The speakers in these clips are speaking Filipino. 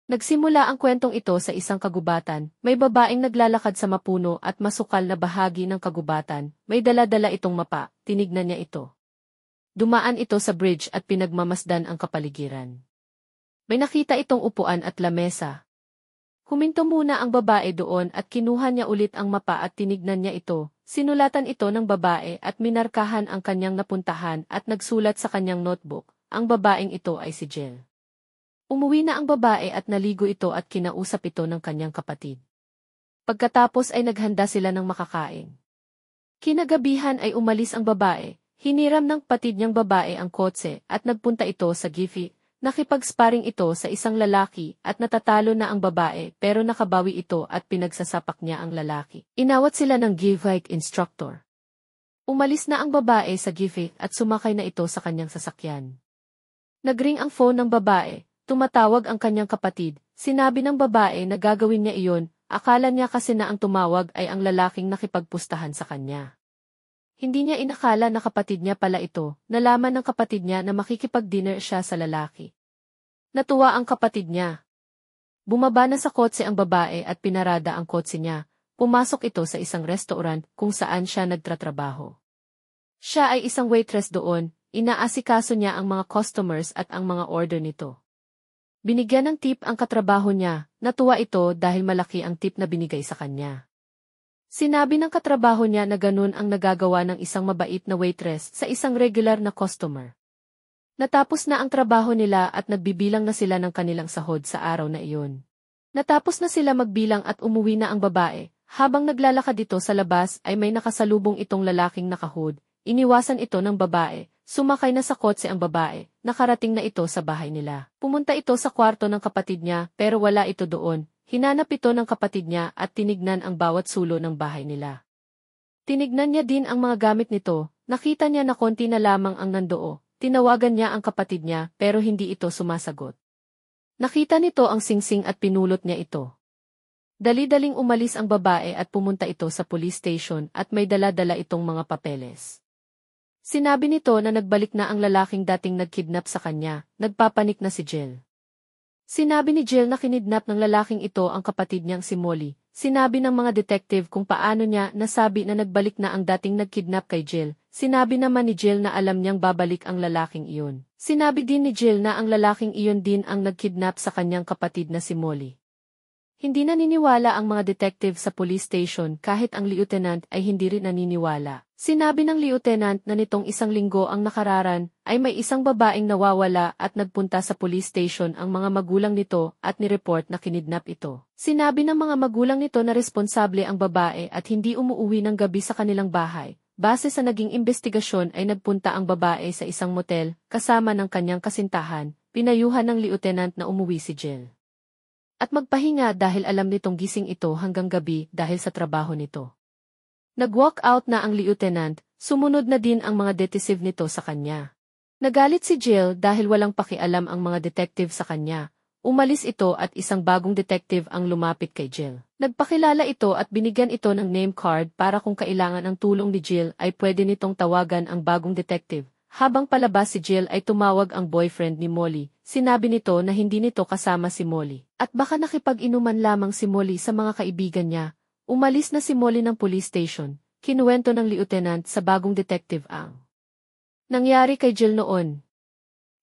Nagsimula ang kwentong ito sa isang kagubatan. May babaeng naglalakad sa mapuno at masukal na bahagi ng kagubatan. May dala-dala itong mapa. Tinignan niya ito. Dumaan ito sa bridge at pinagmamasdan ang kapaligiran. May nakita itong upuan at lamesa. Huminto muna ang babae doon at kinuha niya ulit ang mapa at tinignan niya ito. Sinulatan ito ng babae at minarkahan ang kanyang napuntahan at nagsulat sa kanyang notebook. Ang babaeng ito ay si Jill. Umuwi na ang babae at naligo ito at kinausap ito ng kanyang kapatid. Pagkatapos ay naghanda sila ng makakain. Kinagabihan ay umalis ang babae, hiniram ng kapatid niyang babae ang kotse at nagpunta ito sa Gifi. Nakipag-sparring ito sa isang lalaki at natatalo na ang babae pero nakabawi ito at pinagsasapak niya ang lalaki. Inawat sila ng Gifi instructor. Umalis na ang babae sa Gifi at sumakay na ito sa kanyang sasakyan. Nagring ang phone ng babae. Tumatawag ang kanyang kapatid. Sinabi ng babae na gagawin niya iyon, akala niya kasi na ang tumawag ay ang lalaking nakipagpustahan sa kanya. Hindi niya inakala na kapatid niya pala ito, nalaman ng kapatid niya na makikipag-dinner siya sa lalaki. Natuwa ang kapatid niya. Bumaba na sa kotse ang babae at pinarada ang kotse niya. Pumasok ito sa isang restaurant kung saan siya nagtatrabaho. Siya ay isang waitress doon, inaasikaso niya ang mga customers at ang mga order nito. Binigyan ng tip ang katrabaho niya, natuwa ito dahil malaki ang tip na binigay sa kanya. Sinabi ng katrabaho niya na ganun ang nagagawa ng isang mabait na waitress sa isang regular na customer. Natapos na ang trabaho nila at nagbibilang na sila ng kanilang sahod sa araw na iyon. Natapos na sila magbilang at umuwi na ang babae. Habang naglalakad ito sa labas ay may nakasalubong itong lalaking nakahood. Iniwasan ito ng babae. Sumakay na sa kotse ang babae, nakarating na ito sa bahay nila. Pumunta ito sa kwarto ng kapatid niya pero wala ito doon. Hinanap ito ng kapatid niya at tinignan ang bawat sulok ng bahay nila. Tinignan niya din ang mga gamit nito, nakita niya na konti na lamang ang nandoo. Tinawagan niya ang kapatid niya pero hindi ito sumasagot. Nakita nito ang singsing at pinulot niya ito. Dali-daling umalis ang babae at pumunta ito sa police station at may dala-dala itong mga papeles. Sinabi nito na nagbalik na ang lalaking dating nagkidnap sa kanya, nagpapanik na si Jill. Sinabi ni Jill na kinidnap ng lalaking ito ang kapatid niyang si Molly. Sinabi ng mga detective kung paano niya nasabi na nagbalik na ang dating nagkidnap kay Jill. Sinabi naman ni Jill na alam niyang babalik ang lalaking iyon. Sinabi din ni Jill na ang lalaking iyon din ang nagkidnap sa kanyang kapatid na si Molly. Hindi naniniwala ang mga detective sa police station kahit ang lieutenant ay hindi rin naniniwala. Sinabi ng lieutenant na nitong isang linggo ang nakararan ay may isang babaeng nawawala at nagpunta sa police station ang mga magulang nito at nireport na kinidnap ito. Sinabi ng mga magulang nito na responsable ang babae at hindi umuuwi ng gabi sa kanilang bahay. Base sa naging investigasyon ay nagpunta ang babae sa isang motel kasama ng kanyang kasintahan, pinayuhan ng lieutenant na umuwi si Jill. At magpahinga dahil alam nitong gising ito hanggang gabi dahil sa trabaho nito. Nag-walk out na ang lieutenant, sumunod na din ang mga detective nito sa kanya. Nagalit si Jill dahil walang pakialam ang mga detective sa kanya. Umalis ito at isang bagong detective ang lumapit kay Jill. Nagpakilala ito at binigyan ito ng name card para kung kailangan ang tulong ni Jill ay pwede nitong tawagan ang bagong detective. Habang palabas si Jill ay tumawag ang boyfriend ni Molly. Sinabi nito na hindi nito kasama si Molly. At baka nakipag-inuman lamang si Molly sa mga kaibigan niya. Umalis na si Molly ng police station. Kinuwento ng lieutenant sa bagong detective ang nangyari kay Jill noon.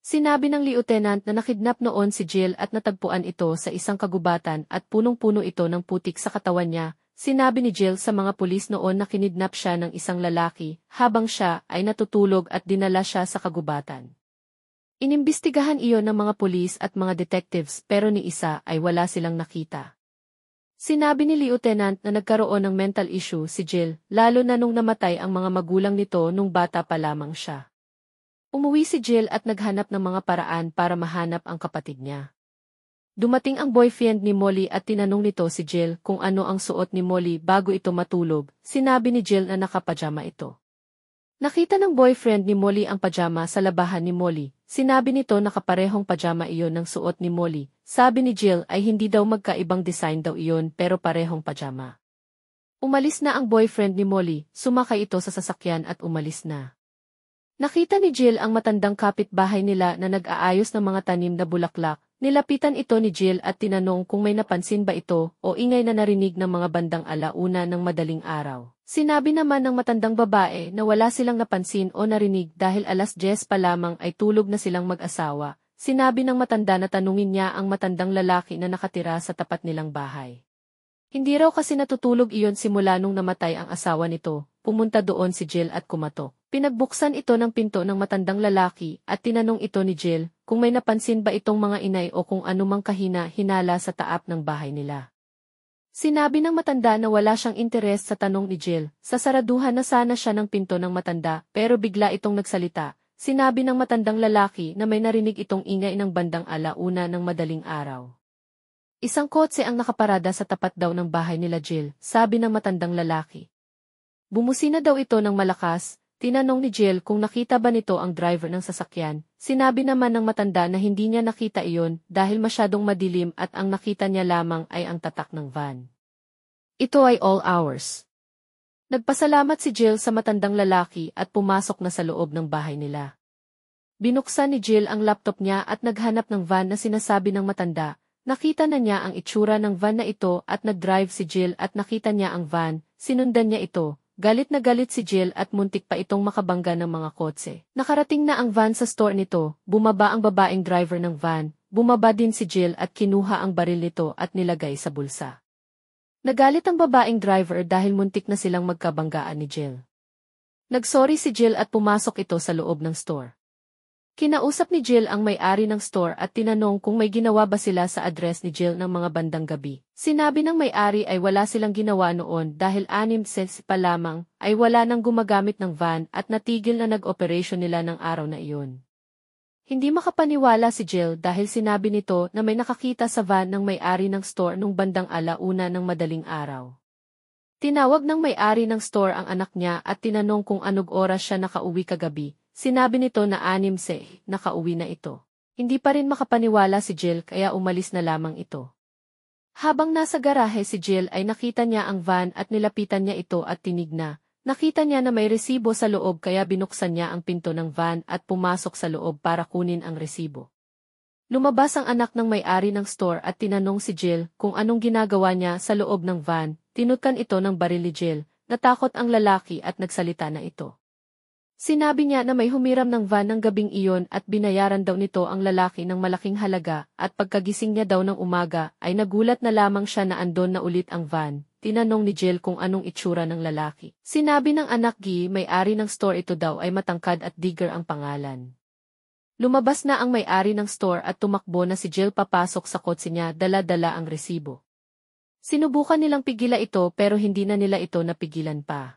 Sinabi ng lieutenant na nakidnap noon si Jill at natagpuan ito sa isang kagubatan at punong-puno ito ng putik sa katawan niya. Sinabi ni Jill sa mga pulis noon na kinidnap siya ng isang lalaki habang siya ay natutulog at dinala siya sa kagubatan. Inimbestigahan iyon ng mga pulis at mga detectives pero ni isa ay wala silang nakita. Sinabi ni lieutenant na nagkaroon ng mental issue si Jill lalo na nung namatay ang mga magulang nito nung bata pa lamang siya. Umuwi si Jill at naghanap ng mga paraan para mahanap ang kapatid niya. Dumating ang boyfriend ni Molly at tinanong nito si Jill kung ano ang suot ni Molly bago ito matulog. Sinabi ni Jill na nakapajama ito. Nakita ng boyfriend ni Molly ang pajama sa labahan ni Molly. Sinabi nito na kaparehong pajama iyon ng suot ni Molly. Sabi ni Jill ay hindi daw magkaibang design daw iyon pero parehong pajama. Umalis na ang boyfriend ni Molly, sumakay ito sa sasakyan at umalis na. Nakita ni Jill ang matandang kapitbahay nila na nag-aayos ng mga tanim na bulaklak. Nilapitan ito ni Jill at tinanong kung may napansin ba ito o ingay na narinig ng mga bandang alauna ng madaling araw. Sinabi naman ng matandang babae na wala silang napansin o narinig dahil 10:00 pa lamang ay tulog na silang mag-asawa. Sinabi ng matanda na tanungin niya ang matandang lalaki na nakatira sa tapat nilang bahay. Hindi raw kasi natutulog iyon simula nung namatay ang asawa nito. Pumunta doon si Jill at kumatok. Pinagbuksan ito ng pinto ng matandang lalaki at tinanong ito ni Jill kung may napansin ba itong mga inay o kung anumang kahina-hinala sa taap ng bahay nila. Sinabi ng matanda na wala siyang interes sa tanong ni Jill. Sasaraduhan na sana siya ng pinto ng matanda pero bigla itong nagsalita. Sinabi ng matandang lalaki na may narinig itong ingay ng bandang alauna ng madaling araw. Isang kotse ang nakaparada sa tapat daw ng bahay nila Jill, sabi ng matandang lalaki. Bumusina daw ito ng malakas. Tinanong ni Jill kung nakita ba nito ang driver ng sasakyan. Sinabi naman ng matanda na hindi niya nakita iyon dahil masyadong madilim at ang nakita niya lamang ay ang tatak ng van. Ito ay all hours. Nagpasalamat si Jill sa matandang lalaki at pumasok na sa loob ng bahay nila. Binuksan ni Jill ang laptop niya at naghanap ng van na sinasabi ng matanda. Nakita na niya ang itsura ng van na ito at nag-drive si Jill at nakita niya ang van, sinundan niya ito. Galit na galit si Jill at muntik pa itong makabangga ng mga kotse. Nakarating na ang van sa store nito, bumaba ang babaeng driver ng van, bumaba din si Jill at kinuha ang baril nito at nilagay sa bulsa. Nagalit ang babaeng driver dahil muntik na silang magkabanggaan ni Jill. Nagsorry si Jill at pumasok ito sa loob ng store. Kinausap ni Jill ang may-ari ng store at tinanong kung may ginawa ba sila sa address ni Jill ng mga bandang gabi. Sinabi ng may-ari ay wala silang ginawa noon dahil 6 pa lamang ay wala nang gumagamit ng van at natigil na nag-operasyon nila ng araw na iyon. Hindi makapaniwala si Jill dahil sinabi nito na may nakakita sa van ng may-ari ng store nung bandang alauna ng madaling araw. Tinawag ng may-ari ng store ang anak niya at tinanong kung anong oras siya nakauwi kagabi. Sinabi nito na 6 nakauwi na ito. Hindi pa rin makapaniwala si Jill kaya umalis na lamang ito. Habang nasa garahe si Jill ay nakita niya ang van at nilapitan niya ito at tinignan. Nakita niya na may resibo sa loob kaya binuksan niya ang pinto ng van at pumasok sa loob para kunin ang resibo. Lumabas ang anak ng may-ari ng store at tinanong si Jill kung anong ginagawa niya sa loob ng van. Tinutkan ito ng baril ni Jill. Natakot ang lalaki at nagsalita na ito. Sinabi niya na may humiram ng van ng gabing iyon at binayaran daw nito ang lalaki ng malaking halaga at pagkagising niya daw ng umaga ay nagulat na lamang siya na andon na ulit ang van. Tinanong ni Jill kung anong itsura ng lalaki. Sinabi ng anak may-ari ng store ito daw ay matangkad at Digger ang pangalan. Lumabas na ang may-ari ng store at tumakbo na si Jill papasok sa kotse niya dala-dala ang resibo. Sinubukan nilang pigila ito pero hindi na nila ito napigilan pa.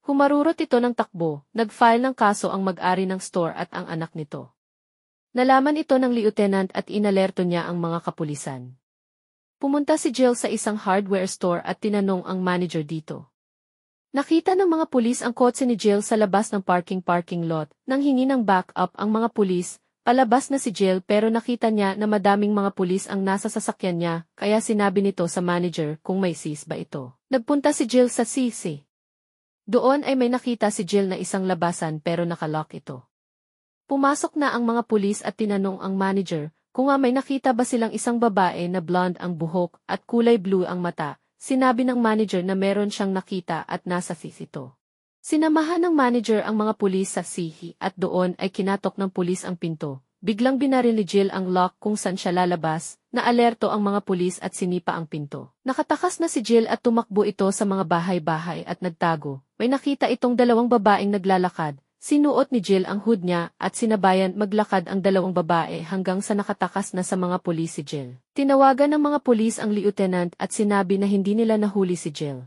Humarurot ito ng takbo, nag-file ng kaso ang mag-ari ng store at ang anak nito. Nalaman ito ng lieutenant at inalerto niya ang mga kapulisan. Pumunta si Jill sa isang hardware store at tinanong ang manager dito. Nakita ng mga pulis ang kotse ni Jill sa labas ng parking lot. Nang hingi ng backup ang mga pulis, palabas na si Jill pero nakita niya na madaming mga pulis ang nasa sasakyan niya kaya sinabi nito sa manager kung may sis ba ito. Nagpunta si Jill sa CC. Doon ay may nakita si Jill na isang labasan pero nakalock ito. Pumasok na ang mga pulis at tinanong ang manager kung may nakita ba silang isang babae na blonde ang buhok at kulay blue ang mata. Sinabi ng manager na meron siyang nakita at nasa CC ito. Sinamahan ng manager ang mga pulis sa CC at doon ay kinatok ng pulis ang pinto. Biglang binaril ni Jill ang lock kung saan siya lalabas, naalerto ang mga pulis at sinipa ang pinto. Nakatakas na si Jill at tumakbo ito sa mga bahay-bahay at nagtago. May nakita itong dalawang babaeng naglalakad. Sinuot ni Jill ang hood niya at sinabayan maglakad ang dalawang babae hanggang sa nakatakas na sa mga pulis si Jill. Tinawagan ng mga pulis ang lieutenant at sinabi na hindi nila nahuli si Jill.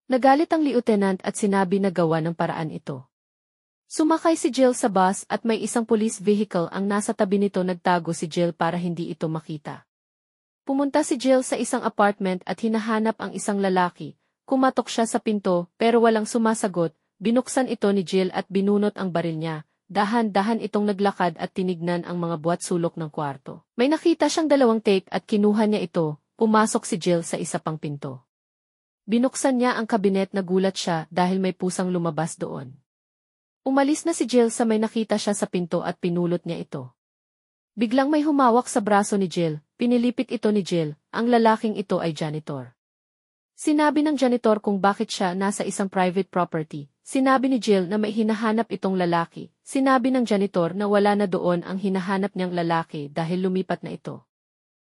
Nagalit ang lieutenant at sinabi na gawa ng paraan ito. Sumakay si Jill sa bus at may isang police vehicle ang nasa tabi nito. Nagtago si Jill para hindi ito makita. Pumunta si Jill sa isang apartment at hinahanap ang isang lalaki. Kumatok siya sa pinto pero walang sumasagot. Binuksan ito ni Jill at binunot ang baril niya. Dahan-dahan itong naglakad at tinignan ang mga buwat sulok ng kwarto. May nakita siyang 2 tape at kinuha niya ito. Pumasok si Jill sa isa pang pinto. Binuksan niya ang kabinet. Nagulat siya dahil may pusang lumabas doon. Umalis na si Jill sa may nakita siya sa pinto at pinulot niya ito. Biglang may humawak sa braso ni Jill, pinilipit ito ni Jill, ang lalaking ito ay janitor. Sinabi ng janitor kung bakit siya nasa isang private property. Sinabi ni Jill na may hinahanap itong lalaki. Sinabi ng janitor na wala na doon ang hinahanap niyang lalaki dahil lumipat na ito.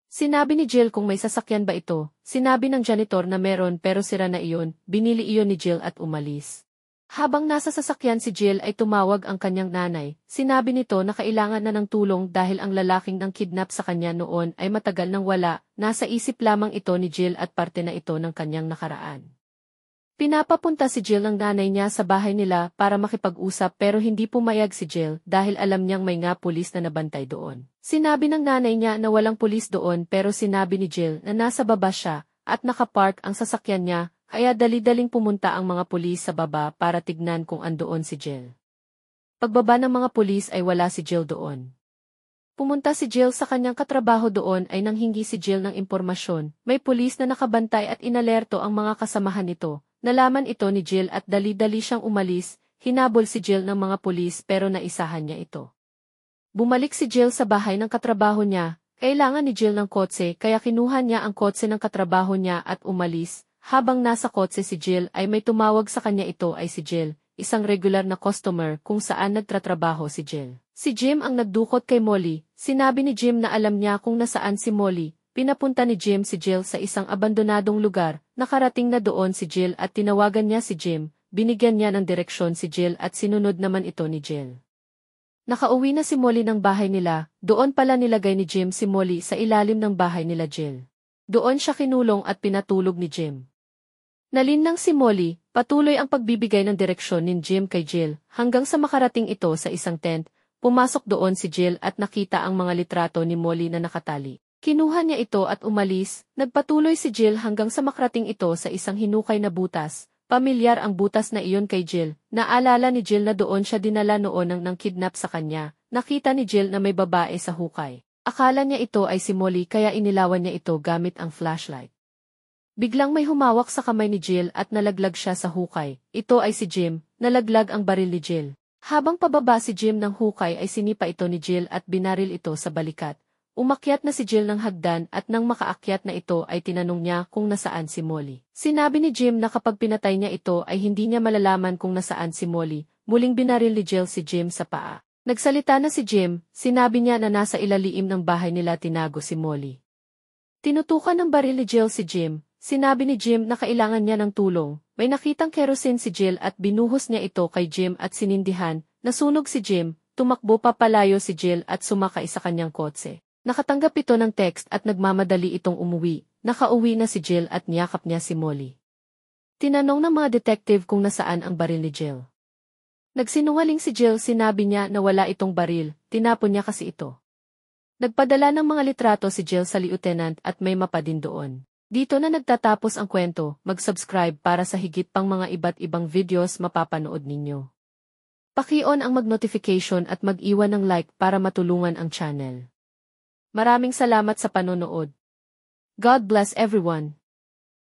Sinabi ni Jill kung may sasakyan ba ito. Sinabi ng janitor na meron pero sira na iyon. Binili iyon ni Jill at umalis. Habang nasa sasakyan si Jill ay tumawag ang kanyang nanay. Sinabi nito na kailangan na ng tulong dahil ang lalaking nang kidnap sa kanya noon ay matagal nang wala. Nasa isip lamang ito ni Jill at parte na ito ng kanyang nakaraan. Pinapapunta si Jill ng nanay niya sa bahay nila para makipag-usap pero hindi pumayag si Jill dahil alam niyang may nga pulis na nabantay doon. Sinabi ng nanay niya na walang pulis doon pero sinabi ni Jill na nasa baba siya at nakapark ang sasakyan niya. Kaya dali-daling pumunta ang mga pulis sa baba para tignan kung andoon si Jill. Pagbaba ng mga pulis ay wala si Jill doon. Pumunta si Jill sa kanyang katrabaho doon ay nanghingi si Jill ng impormasyon. May pulis na nakabantay at inalerto ang mga kasamahan nito. Nalaman ito ni Jill at dali-dali siyang umalis. Hinabol si Jill ng mga pulis pero naisahan niya ito. Bumalik si Jill sa bahay ng katrabaho niya. Kailangan ni Jill ng kotse kaya kinuha niya ang kotse ng katrabaho niya at umalis. Habang nasa kotse si Jill ay may tumawag sa kanya ito ay si Jill, isang regular na customer kung saan nagtatrabaho si Jill. Si Jim ang nagdukot kay Molly, sinabi ni Jim na alam niya kung nasaan si Molly, pinapunta ni Jim si Jill sa isang abandonadong lugar, nakarating na doon si Jill at tinawagan niya si Jim, binigyan niya ng direksyon si Jill at sinunod naman ito ni Jill. Nakauwi na si Molly ng bahay nila, doon pala nilagay ni Jim si Molly sa ilalim ng bahay nila Jill. Doon siya kinulong at pinatulog ni Jim. Nalinlang si Molly, patuloy ang pagbibigay ng direksyon ni Jim kay Jill, hanggang sa makarating ito sa isang tent, pumasok doon si Jill at nakita ang mga litrato ni Molly na nakatali. Kinuha niya ito at umalis, nagpatuloy si Jill hanggang sa makarating ito sa isang hinukay na butas. Pamilyar ang butas na iyon kay Jill, naalala ni Jill na doon siya dinala noon nang kidnap sa kanya, nakita ni Jill na may babae sa hukay. Akala niya ito ay si Molly kaya inilawan niya ito gamit ang flashlight. Biglang may humawak sa kamay ni Jill at nalaglag siya sa hukay. Ito ay si Jim, nalaglag ang baril ni Jill. Habang pababa si Jim ng hukay ay sinipa ito ni Jill at binaril ito sa balikat. Umakyat na si Jill ng hagdan at nang makaakyat na ito ay tinanong niya kung nasaan si Molly. Sinabi ni Jim na kapag pinatay niya ito ay hindi niya malalaman kung nasaan si Molly. Muling binaril ni Jill si Jim sa paa. Nagsalita na si Jim, sinabi niya na nasa ilalim ng bahay nila tinago si Molly. Tinutukan ng baril ni Jill si Jim. Sinabi ni Jim na kailangan niya ng tulong. May nakitang kerosene si Jill at binuhos niya ito kay Jim at sinindihan. Nasunog si Jim, tumakbo papalayo si Jill at sumakay sa kanyang kotse. Nakatanggap ito ng text at nagmamadali itong umuwi. Nakauwi na si Jill at niyakap niya si Molly. Tinanong ng mga detective kung nasaan ang baril ni Jill. Nagsinungaling si Jill, sinabi niya na wala itong baril, tinapon niya kasi ito. Nagpadala ng mga litrato si Jill sa lieutenant at may mapa din doon. Dito na nagtatapos ang kwento, mag-subscribe para sa higit pang mga iba't ibang videos mapapanood ninyo. Paki-on ang mag-notification at mag-iwan ng like para matulungan ang channel. Maraming salamat sa panonood. God bless everyone.